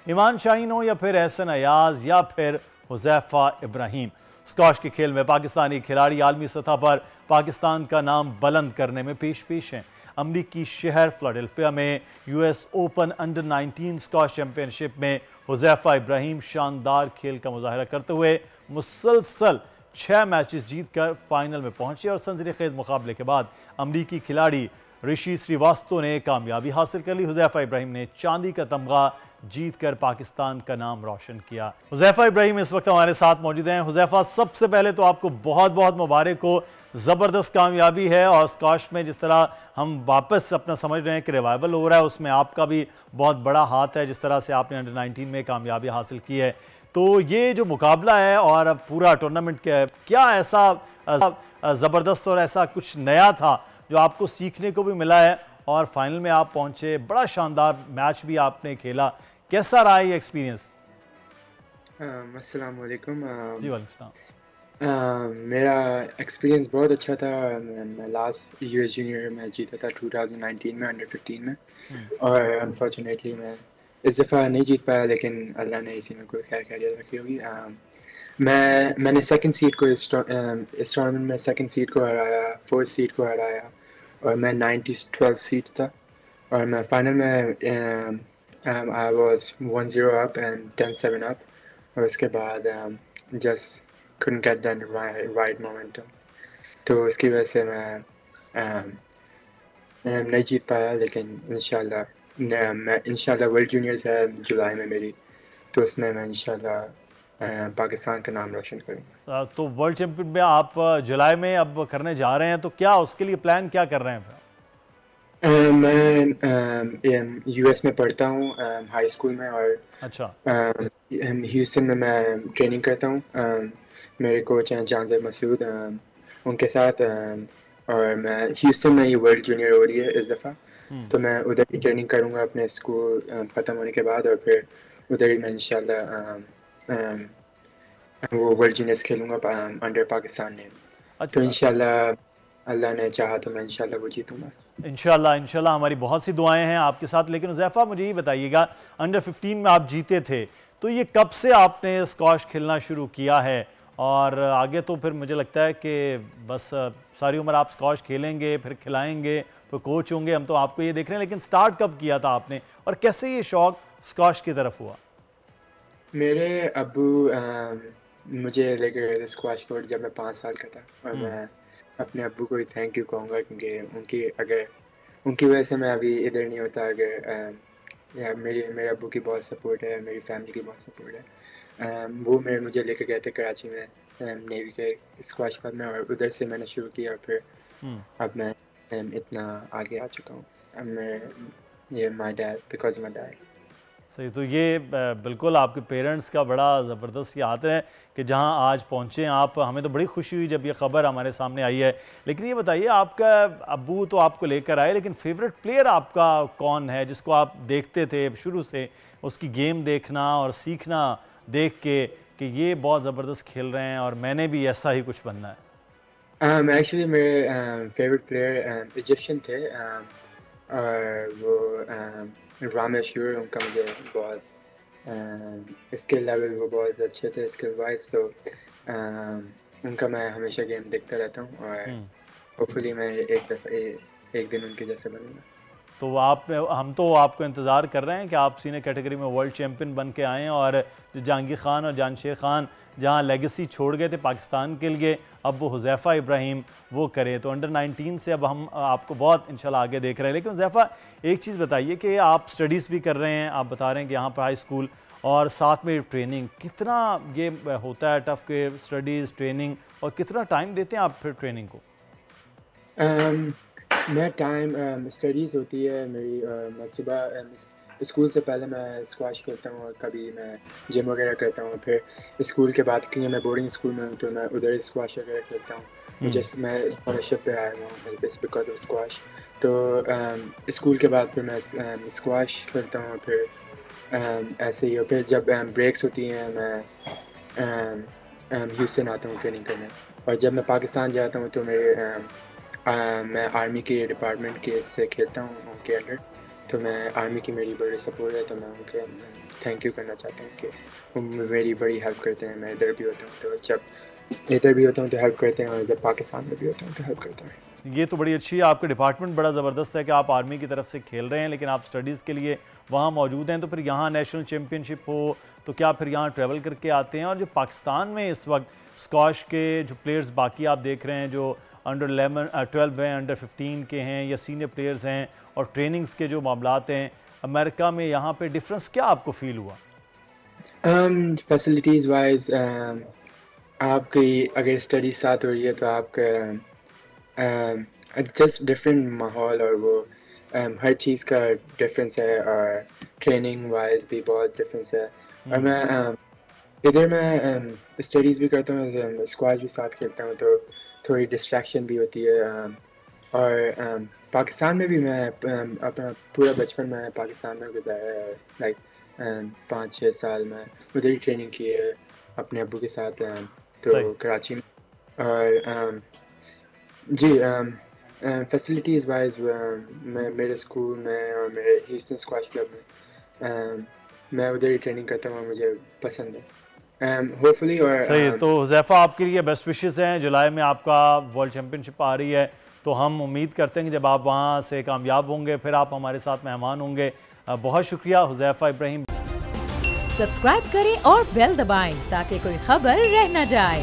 ईमान शाहीन हो या फिर एहसन अयाज या फिर हुज़ैफा इब्राहिम, स्कॉश के खेल में पाकिस्तानी खिलाड़ी आलमी सतह पर पाकिस्तान का नाम बुलंद करने में पेश पेश हैं। अमरीकी शहर फिलाडेल्फिया में US open under 19 squash championship में हुज़ैफा इब्राहिम शानदार खेल का मुजाहरा करते हुए मुसलसल 6 मैचेस जीतकर फाइनल में पहुंचे और सनसनीखेज मुकाबले के बाद अमरीकी खिलाड़ी ऋषि श्रीवास्तव ने कामयाबी हासिल कर ली। हुज़ैफा इब्राहिम ने चांदी का तमगा जीतकर पाकिस्तान का नाम रोशन किया। हुज़ैफा इब्राहिम इस वक्त हमारे साथ मौजूद हैं। हुज़ैफा, सबसे पहले तो आपको बहुत बहुत मुबारक हो, ज़बरदस्त कामयाबी है और स्कॉश में जिस तरह हम वापस अपना समझ रहे हैं कि रिवाइवल हो रहा है, उसमें आपका भी बहुत बड़ा हाथ है। जिस तरह से आपने अंडर 19 में कामयाबी हासिल की है, तो ये जो मुकाबला है और पूरा टूर्नामेंट क्या ऐसा ज़बरदस्त और ऐसा कुछ नया था जो आपको सीखने को भी मिला है और फाइनल में आप पहुंचे, बड़ा शानदार मैच भी आपने खेला, कैसा रहा ये एक्सपीरियंस? अस्सलाम वालेकुम। जी वालेकुम। मेरा एक्सपीरियंस बहुत अच्छा था। मैं लास्ट यूएस जूनियर में जीता था 2019 में अंडर 15 में, और अनफॉर्चुनेटली मैं इस दफ़ा नहीं जीत पाया, लेकिन अल्लाह ने इसी में कोई खैर खैरियत रखी होगी। मैंने सेकंड सीड को इस टूर्नामेंट में सेकंड सीड को हराया, फोर्थ सीड को हराया, और मैं 9-12 सीड था, और मैं फाइनल में I was 1-0 up and 10-7 up, और उसके बाद just couldn't get that right momentum, तो उसकी वजह से मैं नहीं जीत पाया। लेकिन इंशाल्लाह वर्ल्ड जूनियर्स है जुलाई में मेरी, तो उसमें मैं इंशाल्लाह पाकिस्तान का नाम रोशन करूँगा। तो वर्ल्ड चैंपियन में आप जुलाई में अब करने जा रहे हैं, तो क्या उसके लिए प्लान क्या कर रहे हैं? मैं यूएस में पढ़ता हूँ हाई स्कूल में, और अच्छा, ह्यूस्टन में मैं ट्रेनिंग करता हूँ। मेरे कोच हैं जानज़ेब मसूद, उनके साथ, और मैं ह्यूस्टन में ये वर्ल्ड जूनियर हो रही है इस दफ़ा, तो मैं उधर ही ट्रेनिंग करूँगा अपने स्कूल ख़त्म होने के बाद, और फिर उधर ही मैं इंशाल्लाह वो वर्ल्ड जूनियर्स खेलूँगा अंडर पाकिस्तान ने। तो इंशाल्लाह अल्लाह ने चाहा तो मैं इंशाल्लाह वो जीतूँगा। इंशाल्लाह इंशाल्लाह हमारी बहुत सी दुआएं हैं आपके साथ। लेकिन हुज़ैफा, मुझे ये बताइएगा, अंडर 15 में आप जीते थे, तो ये कब से आपने स्क्वाश खेलना शुरू किया है? और आगे तो फिर मुझे लगता है कि बस सारी उम्र आप स्क्वाश खेलेंगे, फिर खिलाएंगे, फिर कोच होंगे, हम तो आपको ये देख रहे हैं। लेकिन स्टार्ट कब किया था आपने और कैसे ये शौक़ स्क्वाश की तरफ हुआ? मेरे अब्बू मुझे लेकर गए थे स्क्वाश कोर्ट जब मैं 5 साल का था, और मैं अपने अब्बू को ही थैंक यू कहूँगा, क्योंकि उनकी वजह से मैं अभी इधर नहीं होता। या मेरे अब्बू की बहुत सपोर्ट है, मेरी फैमिली की बहुत सपोर्ट है। वो मुझे लेकर गए थे कराची में नेवी के स्क्वाश क्लब में, और उधर से मैंने शुरू किया, और फिर अब मैं इतना आगे आ चुका हूँ। ये my dad, because my dad. सही, तो ये बिल्कुल आपके पेरेंट्स का बड़ा ज़बरदस्त ये हाथ है कि जहां आज पहुंचे आप। हमें तो बड़ी खुशी हुई जब ये ख़बर हमारे सामने आई है। लेकिन ये बताइए, आपका अब्बू तो आपको लेकर आए, लेकिन फेवरेट प्लेयर आपका कौन है जिसको आप देखते थे शुरू से, उसकी गेम देखना और सीखना देख के कि ये बहुत ज़बरदस्त खेल रहे हैं और मैंने भी ऐसा ही कुछ बनना है? एक्चुअली मेरे फेवरेट प्लेयर इजिप्शियन थे, और वो रामेश्वर, उनका मुझे बहुत स्किल लेवल वो बहुत अच्छे थे स्किल वाइज, तो उनका मैं हमेशा गेम देखता रहता हूँ, और होपफुली मैं एक दिन उनके जैसे बनूँगा। तो हम तो आपको इंतज़ार कर रहे हैं कि आप सीनियर कैटेगरी में वर्ल्ड चैम्पियन बन के आएँ, और जो जहांगीर खान और जानशेर खान जहां लेगेसी छोड़ गए थे पाकिस्तान के लिए, अब वो हुज़ैफा इब्राहिम वो करे। तो अंडर 19 से अब हम आपको बहुत इंशाल्लाह आगे देख रहे हैं। लेकिन हुज़ैफा, एक चीज़ बताइए कि आप स्टडीज़ भी कर रहे हैं, आप बता रहे हैं कि यहाँ पर हाई स्कूल और साथ में ट्रेनिंग, कितना ये होता है टफ़ के स्टडीज़ ट्रेनिंग, और कितना टाइम देते हैं आप फिर ट्रेनिंग को? मैं टाइम स्टडीज़ होती है मेरी, मैं सुबह स्कूल से पहले मैं स्क्वाश खेलता हूँ, और कभी मैं जिम वगैरह करता हूँ। फिर स्कूल के बाद, क्योंकि मैं बोर्डिंग स्कूल में हूँ, तो मैं उधर स्क्वाश वगैरह खेलता हूँ। मैं स्कॉलरशिप पे आया हूँ बिकॉज ऑफ स्क्वाश। तो स्कूल के बाद फिर मैं स्क्वाश खेलता हूँ, फिर ऐसे ही। और फिर जब ब्रेक्स होती हैं, मैं ह्यूस्टन आता हूँ ट्रेनिंग करने, और जब मैं पाकिस्तान जाता हूँ तो मैं आर्मी के डिपार्टमेंट के से खेलता हूँ उनके अंडर, तो मैं आर्मी की मेरी बड़ी सपोर्ट है, तो मैं उनके थैंक यू करना चाहता हूँ कि वो मेरी बड़ी हेल्प करते हैं। मैं इधर भी होता हूँ तो जब इधर भी होता हूँ तो हेल्प करते हैं, और जब पाकिस्तान में भी होता हूँ तो हेल्प करते हैं। ये तो बड़ी अच्छी है, आपका डिपार्टमेंट बड़ा ज़बरदस्त है कि आप आर्मी की तरफ से खेल रहे हैं लेकिन आप स्टडीज़ के लिए वहाँ मौजूद हैं। तो फिर यहाँ नेशनल चैम्पियनशिप हो तो क्या फिर यहाँ ट्रैवल करके आते हैं? और जो पाकिस्तान में इस वक्त स्क्वाश के जो प्लेयर्स बाकी आप देख रहे हैं जो अंडर 12 हैं, अंडर 15 के हैं या सीनियर प्लेयर्स हैं, और ट्रेनिंग्स के जो मामलात हैं अमेरिका में, यहाँ पे डिफरेंस क्या आपको फील हुआ? फैसिलिटीज़ वाइज आपकी अगर स्टडी साथ हो रही है तो आपका जस्ट डिफरेंट माहौल और वो हर चीज़ का डिफरेंस है, और ट्रेनिंग वाइज भी बहुत डिफरेंस है। और मैं इधर मैं स्टडीज़ भी करता हूँ, स्क्वाश भी साथ खेलता हूँ, तो थोड़ी डिस्ट्रैक्शन भी होती है। और पाकिस्तान में भी मैं अपना पूरा बचपन में पाकिस्तान में गुजारा है, लाइक 5-6 साल में उधर ही ट्रेनिंग की है अपने अब्बू के साथ, तो कराची में। और जी फैसिलिटीज़ वाइज मेरे स्कूल में और मेरे ह्यूस्टन स्क्वाश क्लब में मैं उधर ही ट्रेनिंग करता हूँ, मुझे पसंद है होपफुली। और सही है। तो हुज़ैफ़ा आपके लिए बेस्ट विशेस हैं, जुलाई में आपका वर्ल्ड चैम्पियनशिप आ रही है, तो हम उम्मीद करते हैं कि जब आप वहाँ से कामयाब होंगे फिर आप हमारे साथ मेहमान होंगे। बहुत शुक्रिया हुज़ैफ़ा इब्राहिम। सब्सक्राइब करें और बेल दबाएं ताकि कोई खबर रह न जाए।